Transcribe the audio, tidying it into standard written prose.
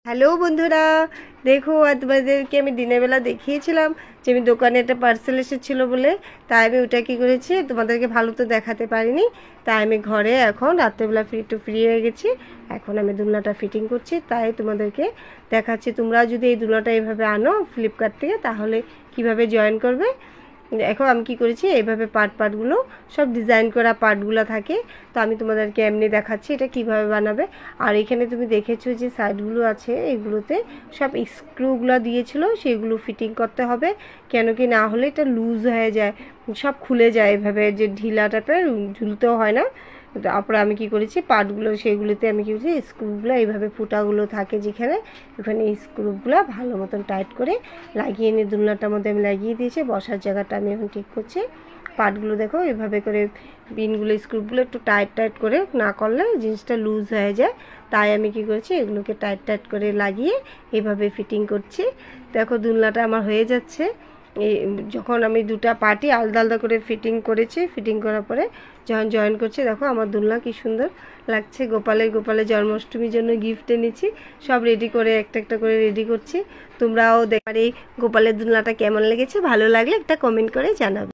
Hello বন্ধুরা, দেখো আর তোমাদেরকে আমি দিনের বেলা দেখিয়েছিলাম যে আমি দোকানে একটা পার্সেল এসেছিলো বলে, তাই আমি ওটা কী করেছি তোমাদেরকে ভালো তো দেখাতে পারিনি। তাই আমি ঘরে এখন রাত্রেবেলা ফ্রি হয়ে গেছি। এখন আমি দুলনাটা ফিটিং করছি, তাই তোমাদেরকে দেখাচ্ছি। তোমরা যদি এই দুলনাটা এইভাবে আনো ফ্লিপকার্ট থেকে, তাহলে কিভাবে জয়েন করবে। এখন আমি কি করেছি, এইভাবে পার্টগুলো সব ডিজাইন করা পার্টগুলো থাকে, তো আমি তোমাদেরকে এমনি দেখাচ্ছি এটা কিভাবে বানাবে। আর এখানে তুমি দেখেছো যে সাইডগুলো আছে, এগুলোতে সব স্ক্রুগুলো দিয়েছিল, সেগুলো ফিটিং করতে হবে। কেন কি না হলে এটা লুজ হয়ে যায়, সব খুলে যায় এভাবে, যে ঢিলা টাইপের ঝুলতেও হয় না। তারপরে আমি কি করেছি, পার্টগুলো সেগুলিতে আমি কি করেছি, স্ক্রুগুলো এইভাবে ফুটাগুলো থাকে যেখানে, ওখানে স্ক্রুগুলো ভালো মতন টাইট করে লাগিয়ে নিয়ে দুলনাটার মধ্যে আমি লাগিয়ে দিয়েছি। বসার জায়গাটা আমি এখন ঠিক করছি। পার্টগুলো দেখো এভাবে করে পিনগুলো স্ক্রুগুলো একটু টাইট করে না করলে জিনিসটা লুজ হয়ে যায়। তাই আমি কি করেছি, এগুলোকে টাইট করে লাগিয়ে এইভাবে ফিটিং করছি। দেখো দুলনাটা আমার হয়ে যাচ্ছে। এই যখন আমি দুটা পার্টই আলাদা আলাদা করে ফিটিং করেছি, ফিটিং করার পরে যখন জয়েন করছি, দেখো আমার দুলনা কি সুন্দর লাগছে। গোপালের জন্মাষ্টমীর জন্য গিফট এনেছি, সব রেডি করে একটা করে রেডি করছি। তোমরাও দেখো এই গোপালের দুলনাটা কেমন লেগেছে, ভালো লাগলে একটা কমেন্ট করে জানাবে।